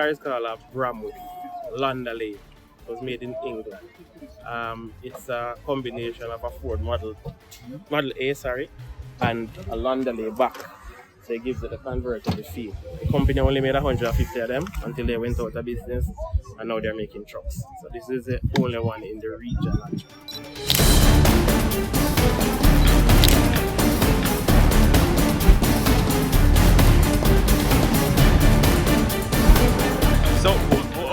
car is called a Bramway, Landale. It was made in England. It's a combination of a Ford Model A, and a Landale back. So it gives it a convertible feel. The company only made 150 of them until they went out of business, and now they're making trucks. So this is the only one in the region actually. So,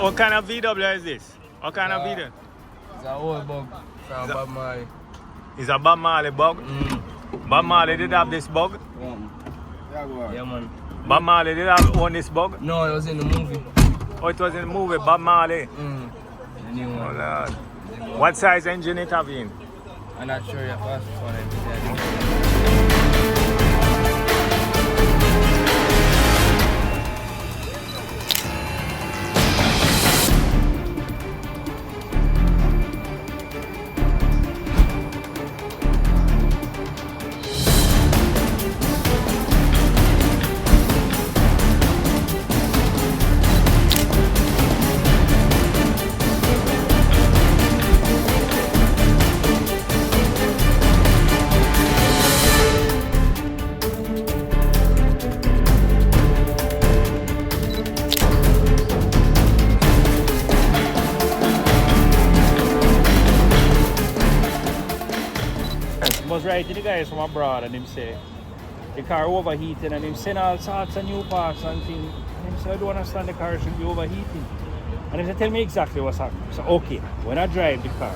what kind of VW is this? What kind of VW? It's an old bug from Bob Marley. It's a Bob Marley bug? Bob Marley did have this bug? Yeah, man. Bob Marley did have own this bug? No, it was in the movie. Oh, it was in the movie, Bob Marley? The new one. Oh, Lord. What size engine it have in? I'm not sure yet. First one. I was writing the guys from abroad and him say the car overheating and him send all sorts of new parts and things. And him say I don't understand the car should be overheating. And him say tell me exactly what's happening. So okay, when I drive the car,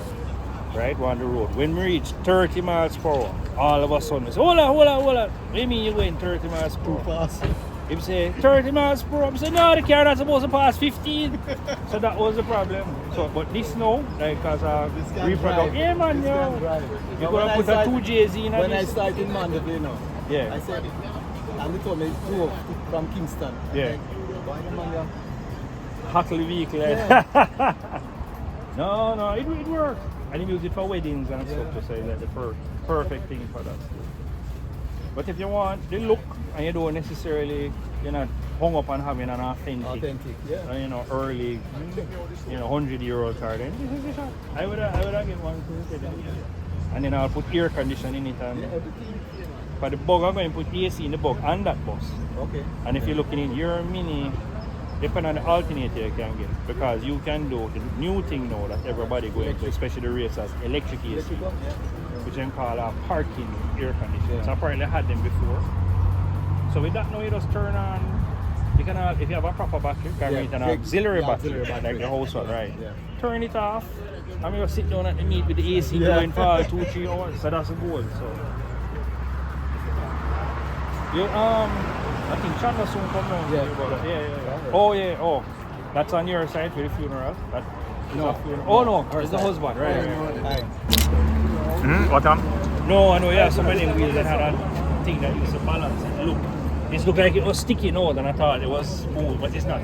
right, on the road, when we reach 30 miles per hour, all of a sudden I say, hold on. What do you mean you're going 30 miles per hour? Him say 30 miles per hour. I say no, the car not supposed to pass 15. So that was the problem. So but this now, like as a reproduction. Yeah man, you're gonna put a 2Js in when this. I started Monday, you know. Yeah. I said, and they told me drove from Kingston. Yeah. Like, why the man there? Hackle vehicle. Yeah. No, it works. And he used it for weddings and stuff to say that the perfect thing for that. But if you want the look and you don't necessarily, you're not hung up on having an authentic, yeah. Early, 100-year-old car, then this is the shot. I would get one too. And then I'll put air conditioning in it. And for the bug, I'm going to put AC in the bug and that bus. Okay. And if you're looking in your Mini, depending on the alternator you can get, because you can do the new thing now that everybody going to, especially the racers, electric AC, which you can call a parking air conditioner. So apparently I had them before. So with that now you just turn on, you can if you have a proper battery, you can read an auxiliary battery, like the house one, right? Yeah. Turn it off, and we just sit down at the meet with the AC going for 2-3 hours, so that's the goal. So you I think Chandler soon come down. Yeah. Oh, that's on your side for the funeral. That is a funeral. Oh no, it's the husband, right. What on? No, I know, yeah, so many wheels that had a thing that used to balance it. Look, it looked like it was sticky now than I thought it was smooth, but it's not. I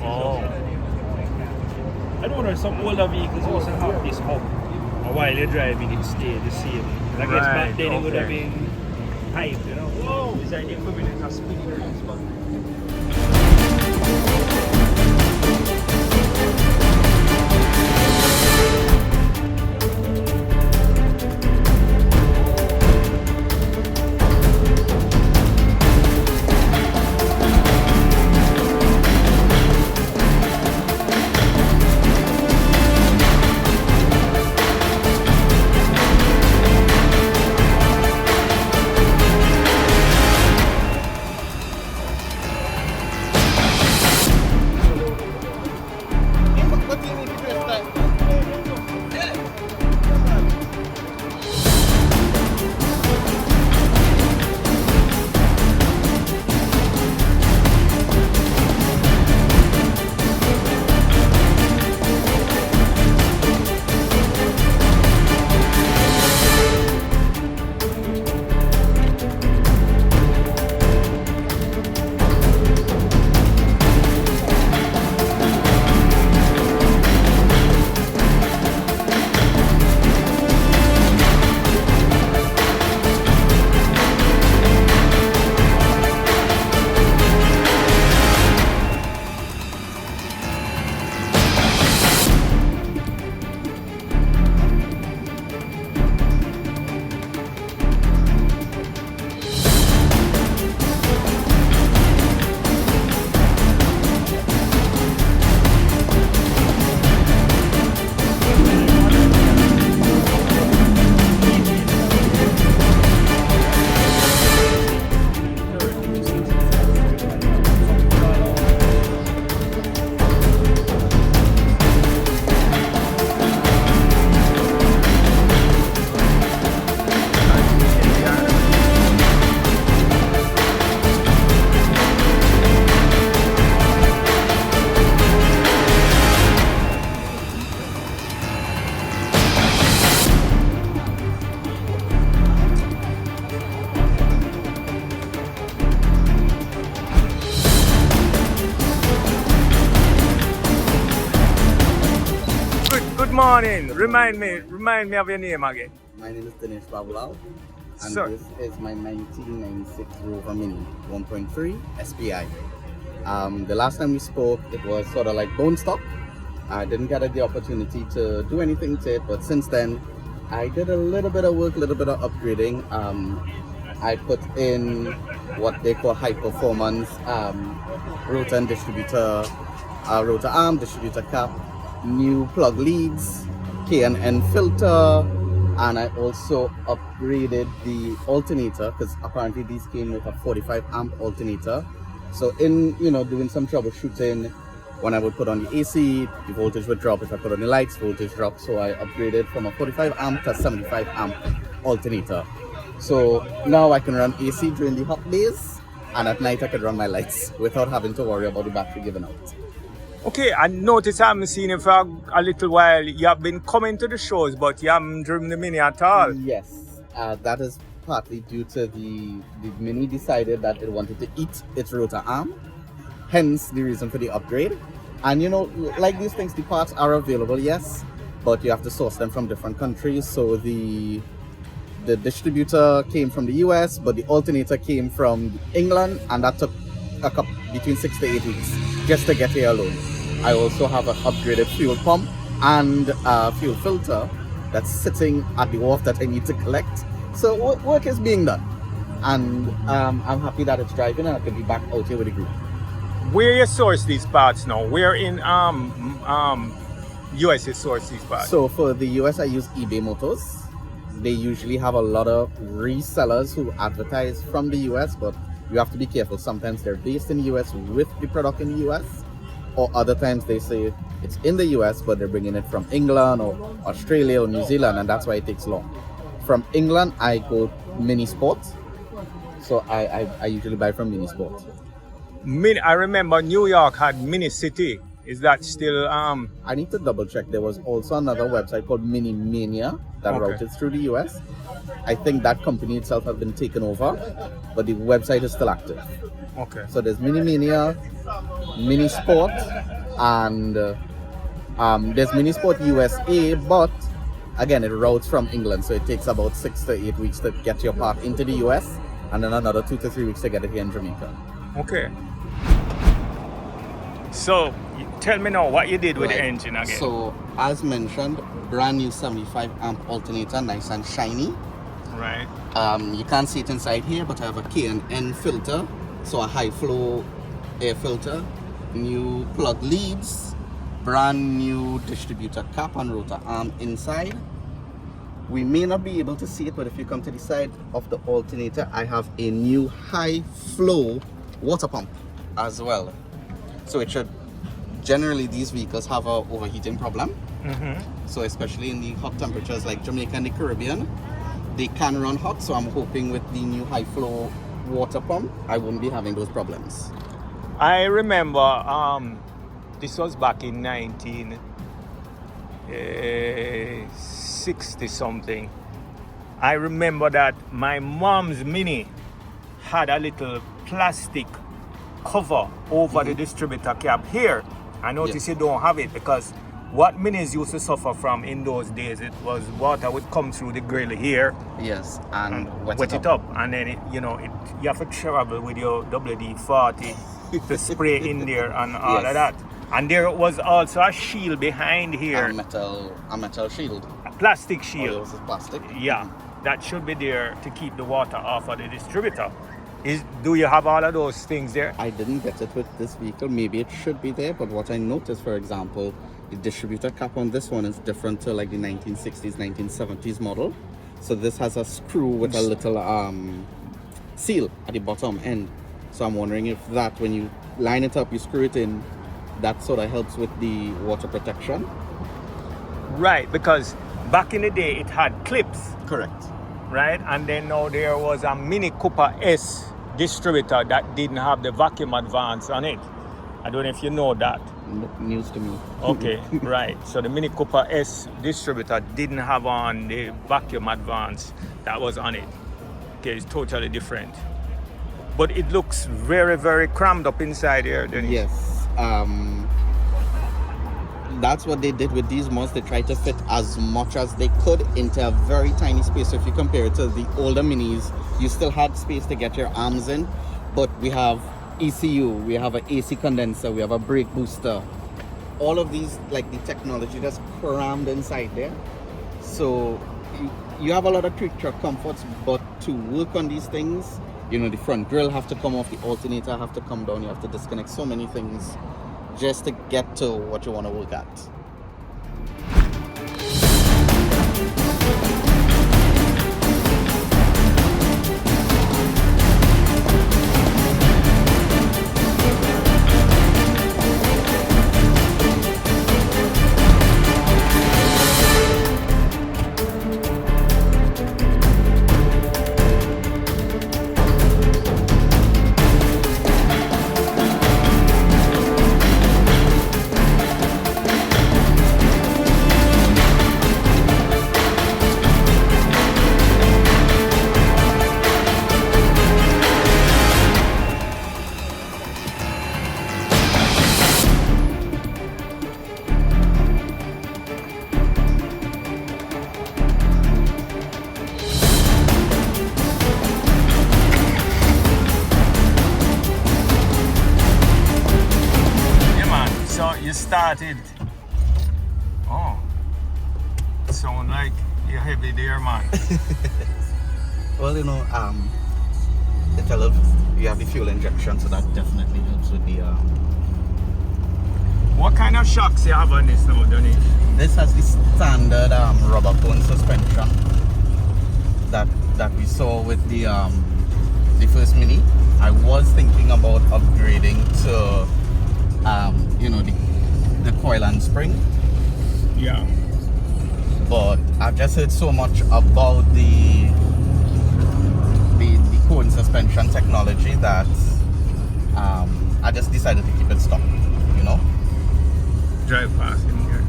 don't know, some older vehicles also have this hub. And while you're driving, it stayed the same. I guess back then it would have been hype, Whoa, it's like the equivalent of spinning wheels, but Good morning. Remind me of your name again. My name is Dinesh Babulal, and Sir. this is my 1996 Rover Mini 1.3 SPI. The last time we spoke, it was sort of like bone stock. I didn't get the opportunity to do anything to it, but since then, I did a little bit of work, a little bit of upgrading. I put in what they call high performance rotor and distributor, rotor arm, distributor cap, new plug leads, K&N filter, and I also upgraded the alternator because apparently these came with a 45 amp alternator. So in doing some troubleshooting, when I would put on the AC, the voltage would drop. If I put on the lights, voltage drop. So I upgraded from a 45 amp to 75 amp alternator. So now I can run AC during the hot days, and at night I can run my lights without having to worry about the battery giving out. Okay, I noticed I haven't seen you for a little while. You have been coming to the shows, but you haven't driven the Mini at all. Yes, that is partly due to the Mini decided that it wanted to eat its rotor arm, hence the reason for the upgrade. And like these things, the parts are available, yes, but you have to source them from different countries. So the distributor came from the US, but the alternator came from England, and that took between 6 to 8 weeks just to get here alone. I also have an upgraded fuel pump and a fuel filter that's sitting at the wharf that I need to collect. So work is being done, and I'm happy that it's driving and I can be back out here with the group. Where you source these parts now? Where in US you source these parts? So for the US, I use eBay Motors. They usually have a lot of resellers who advertise from the US, but you have to be careful. Sometimes they're based in the US with the product in the US, or other times they say it's in the US, but they're bringing it from England or Australia or New Zealand, and that's why it takes long. From England, I go Mini Sport. So I usually buy from Mini Sport. I remember New York had Mini City. Is that still I need to double check. There was also another website called Mini Mania that routed through the US. I think that company itself has been taken over, but the website is still active. Okay. So there's Mini Mania, Mini Sport, and there's Mini Sport USA, but again, it routes from England, so it takes about 6 to 8 weeks to get your part into the US, and then another 2 to 3 weeks to get it here in Jamaica. Okay. So tell me now what you did with the engine again. So as mentioned, brand new 75 amp alternator, nice and shiny. Right. You can't see it inside here, but I have a K&N filter, so a high flow air filter, new plug leads, brand new distributor cap and rotor arm inside. We may not be able to see it, but if you come to the side of the alternator, I have a new high flow water pump as well. So it should, generally these vehicles have a overheating problem. So especially in the hot temperatures like Jamaica and the Caribbean, they can run hot. So I'm hoping with the new high flow water pump, I won't be having those problems. I remember this was back in 1960 something. I remember that my mom's Mini had a little plastic cover over the distributor cap here. I notice you don't have it, because what Minis used to suffer from in those days, it was water would come through the grill here. Yes, and wet it up, and then you have to travel with your WD-40 to spray in there and all of that. And there was also a shield behind here. A metal shield. A plastic shield. Oh, this is plastic? Yeah, that should be there to keep the water off of the distributor. Do you have all of those things there? I didn't get it with this vehicle. Maybe it should be there, but what I noticed, for example, the distributor cap on this one is different to like the 1960s, 1970s model. So this has a screw with a little seal at the bottom end. So I'm wondering if that, when you line it up, you screw it in, that sort of helps with the water protection. Right, because back in the day it had clips. Correct. Right, and then now there was a Mini Cooper S distributor that didn't have the vacuum advance on it. I don't know if you know that. News to me. Okay, right. So the Mini Cooper S distributor didn't have on the vacuum advance that was on it. Okay, it's totally different. But it looks very, very crammed up inside here, Dennis. Yes. that's what they did with these mods. They tried to fit as much as they could into a very tiny space. So if you compare it to the older minis, you still had space to get your arms in, but we have ECU, we have an AC condenser, we have a brake booster. All of these, like the technology that's crammed inside there. So you have a lot of quick truck comforts, but to work on these things, you know, the front grille have to come off, the alternator have to come down, you have to disconnect so many things just to get to what you want to work at. You started. Oh, sound like you're heavy there, man. Well, you know, you have the fuel injection, so that definitely helps with the. What kind of shocks you have on this now, Donny? This has the standard rubber cone suspension that we saw with the first Mini. I was thinking about upgrading to you know, the coil and spring. Yeah. But I've just heard so much about the cone suspension technology that I just decided to keep it stock, you know. Drive past in here.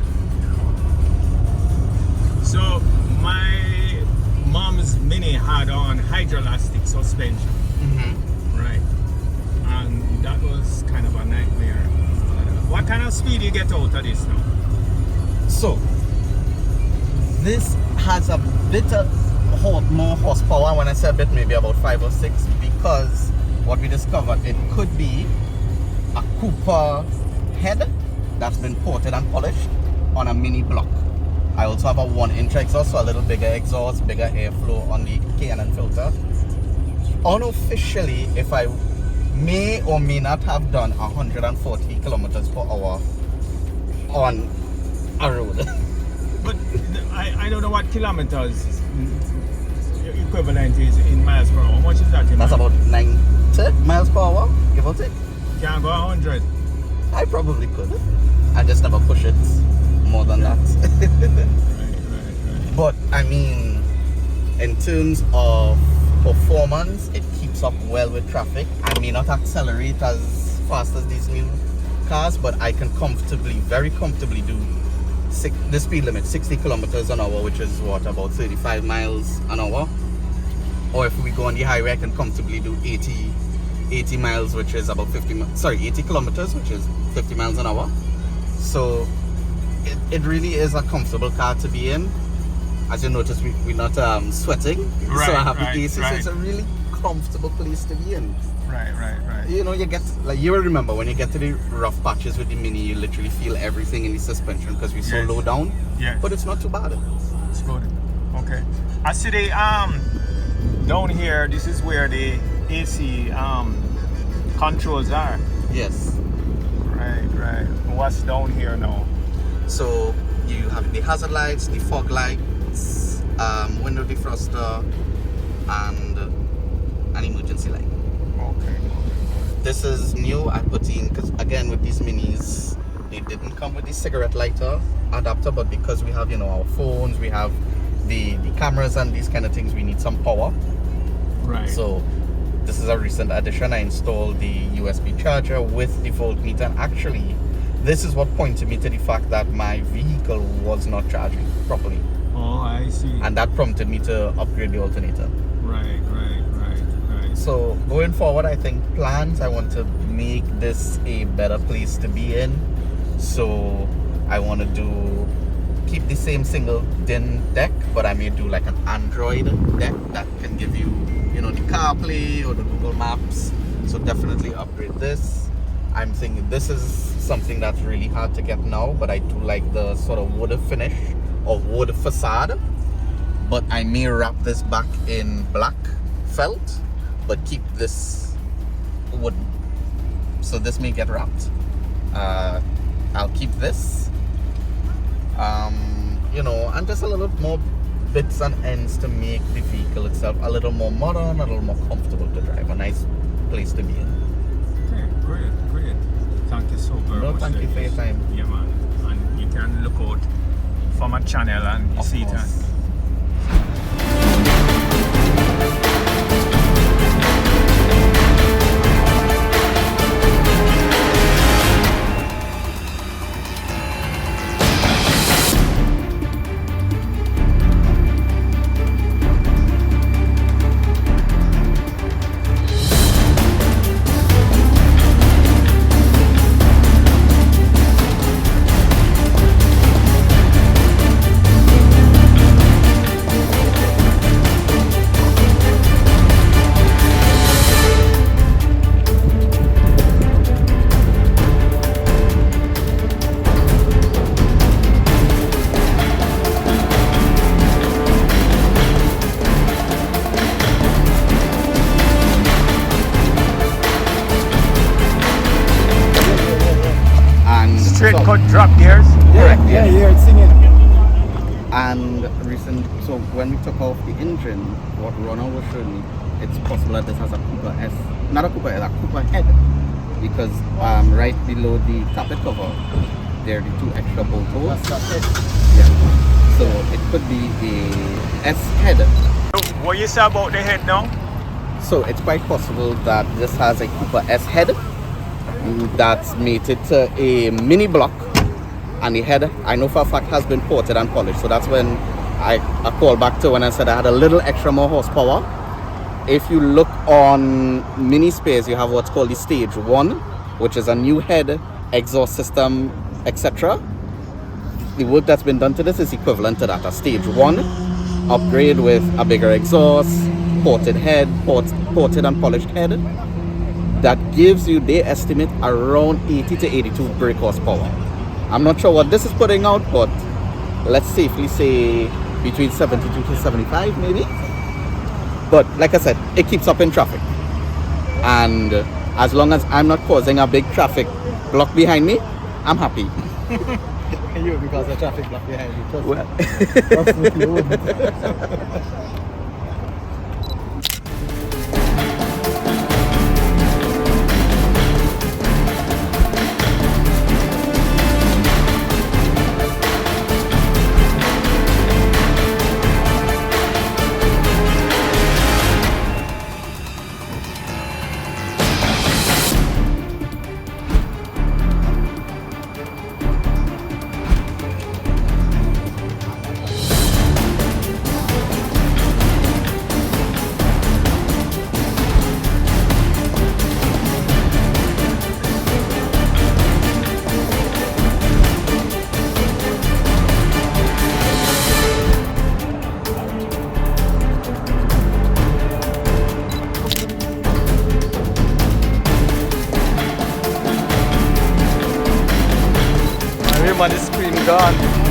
So my mom's Mini had on hydroelastic suspension. Mm-hmm. Right. And that was kind of a nightmare. What kind of speed you get out of this now? So this has a bit of more horsepower. When I say a bit, maybe about 5 or 6, because what we discovered, it could be a Cooper head that's been ported and polished on a Mini block. I also have a 1-inch exhaust, so a little bigger exhaust, bigger airflow on the K&N filter. Unofficially, if I may or may not have done 140 kilometers per hour on a road. But I don't know what kilometers equivalent is in miles per hour. How much is that in That's miles? about 90 miles per hour, give or take. Can't go 100. I probably could. I just never push it more than that. Right. But I mean, in terms of performance, it keeps up well with traffic. I may not accelerate as fast as these new cars, but I can comfortably, very comfortably do the speed limit, 60 kilometers an hour, which is what, about 35 miles an hour. Or if we go on the highway, I can comfortably do 80 miles, which is about 80 kilometers, which is 50 miles an hour. So it really is a comfortable car to be in. As you notice, we're not sweating, Right, so I have right, the AC, right. so it's a really comfortable place to be in. Right. You know, you get, like, you will remember when you get to the rough patches with the Mini, you literally feel everything in the suspension because we're so Yes. low down. Yes. But it's not too bad. It's good. Okay. I see the down here. This is where the AC controls are. Yes. Right. What's down here now? So you have the hazard lights, the fog lights, window defroster, and an emergency light. Okay. This is new. I put in, because again with these Minis, they didn't come with the cigarette lighter adapter, but because we have, you know, our phones, we have the cameras and these kind of things, we need some power. Right. So this is a recent addition. I installed the USB charger with the voltmeter, and actually this is what pointed me to the fact that my vehicle was not charging properly, Oh, I see. and that prompted me to upgrade the alternator. Right. So going forward, I think I want to make this a better place to be in. So I want to keep the same single DIN deck, but I may do like an Android deck that can give you, you know, the CarPlay or the Google Maps. So definitely upgrade this. I'm thinking this is something that's really hard to get now, but I do like the sort of wood finish or wood facade. But I may wrap this back in black felt, but keep this wood. So this may get wrapped. I'll keep this. You know, and just a little more bits and ends to make the vehicle itself a little more modern, a little more comfortable to drive. A nice place to be in. Okay, great. Thank you so very much. Thank you for your time. Yeah, man. And you can look out for my channel and Of see it. course. Straight cut drop gears. Correct, Yeah, yes. yeah, it's singing. And so when we took off the engine, what Ronald was showing me, it's possible that this has a Cooper S, not a Cooper S, a Cooper head, because right below the carpet cover, there are the two extra bolt holes. That's it. Yeah. So it could be a S head. What you say about the head now? So it's quite possible that this has a Cooper S head that's mated to a mini block, and the head, I know for a fact, has been ported and polished. So that's when I called back to when I said I had a little extra more horsepower. If you look on Mini Space, you have what's called the Stage 1, which is a new head, exhaust system, etc. The work that's been done to this is equivalent to that, a Stage 1 upgrade with a bigger exhaust, ported head, ported and polished head. That gives you, they estimate, around 80 to 82 brake horsepower. I'm not sure what this is putting out, but let's safely say between 72 to 75 maybe. But like I said, it keeps up in traffic. And as long as I'm not causing a big traffic block behind me, I'm happy. You, because the traffic block behind you. Trust Well, me. Trust me, you wouldn't. on the screen gone.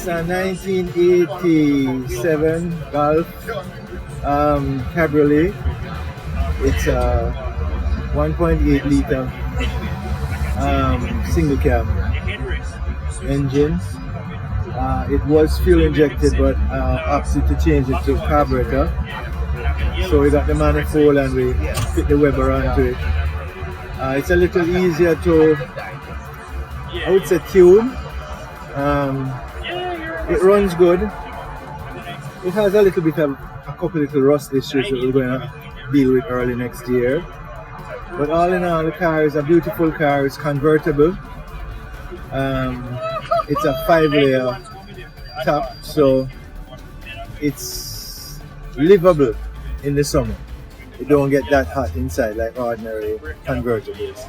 It's a 1987 Golf Cabriolet. It's a 1.8 liter single cab engine. It was fuel injected, but opted to change it to carburetor. So we got the manifold and we fit the Weber onto it. It's a little easier to, I would say, tune. It runs good. It has a little bit of a couple little rust issues that we're going to deal with early next year. But all in all, the car is a beautiful car. It's convertible. It's a 5-layer top, so it's livable in the summer. It don't get that hot inside like ordinary convertibles.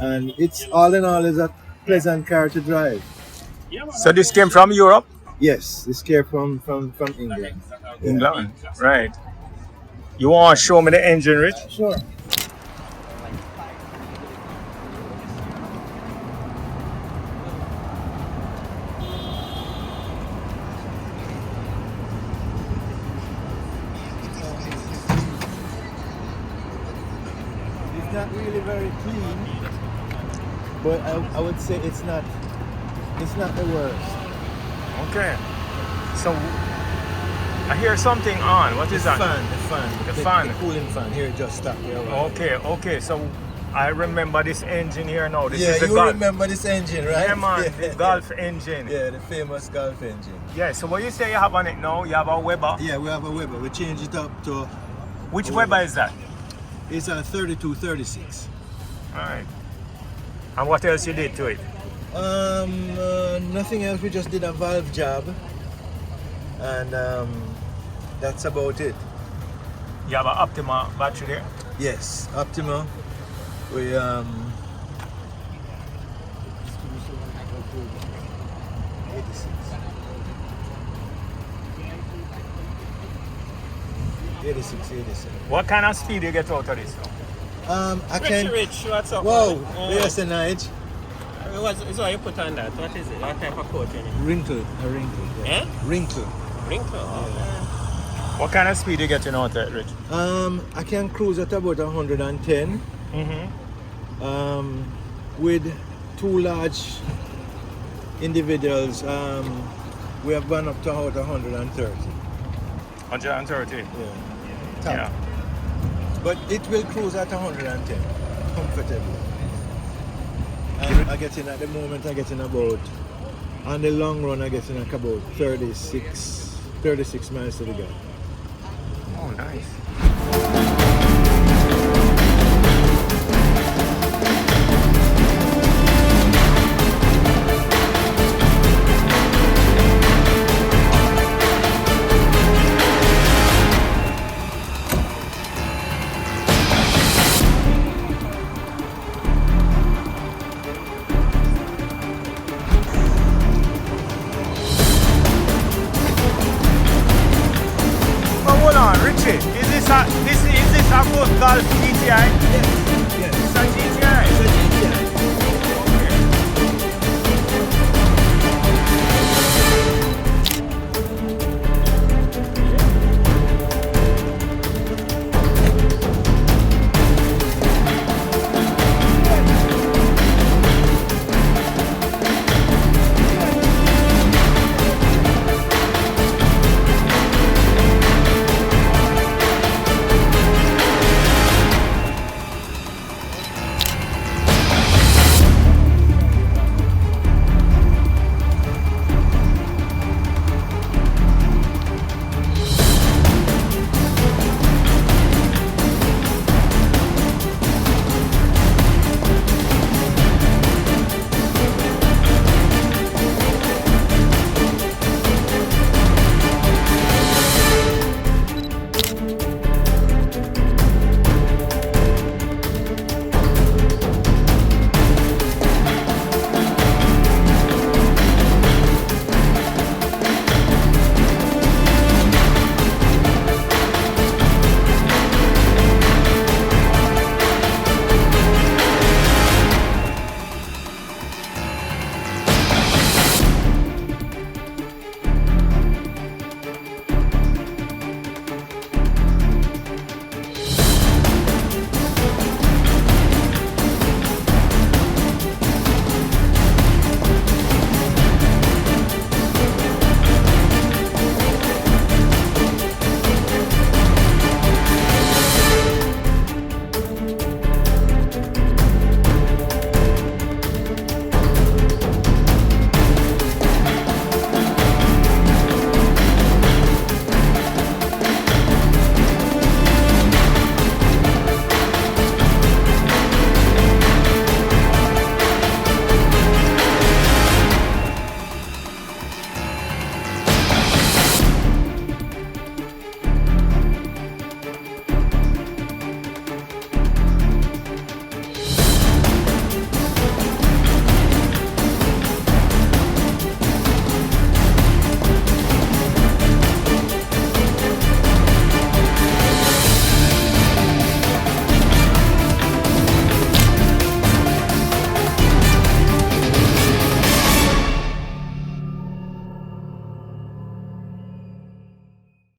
And it's all in all is a pleasant car to drive. So this came from Europe? Yes, this came from England. England, right. You want to show me the engine, Rich? Sure. It's not really very clean, but I would say it's not the worst. Okay. So I hear something on. What is that? The fan. The cooling fan. Here, it just stopped here. Okay. So I remember this engine here now. This Yeah, is the you Golf. remember this engine, right? Yeah, man, the Golf engine. Yeah, the famous Golf engine. Yeah, so what you say you have on it now? You have a Weber? Yeah, we have a Weber. We changed it up to... Which Weber is that? It's a 3236. Alright. And what else you did to it? Nothing else. We just did a valve job. And that's about it. You have an Optima battery there? Yes, Optima. We 86. What kind of speed you get out of this? I can... Rich, what's up? Whoa, man? yes, a night. What's what you put on that? What is it? What type of coat in it? Wrinkle. Eh? Wrinkle. Wrinkle? What kind of speed you getting out of it, Rich? I can cruise at about 110. With two large individuals, we have gone up to about 130. 130? Yeah. Top. Yeah. But it will cruise at 110 comfortably. And I get in at the moment, I get in about, on the long run, I get in like about 36 miles to the gallon. Oh, nice.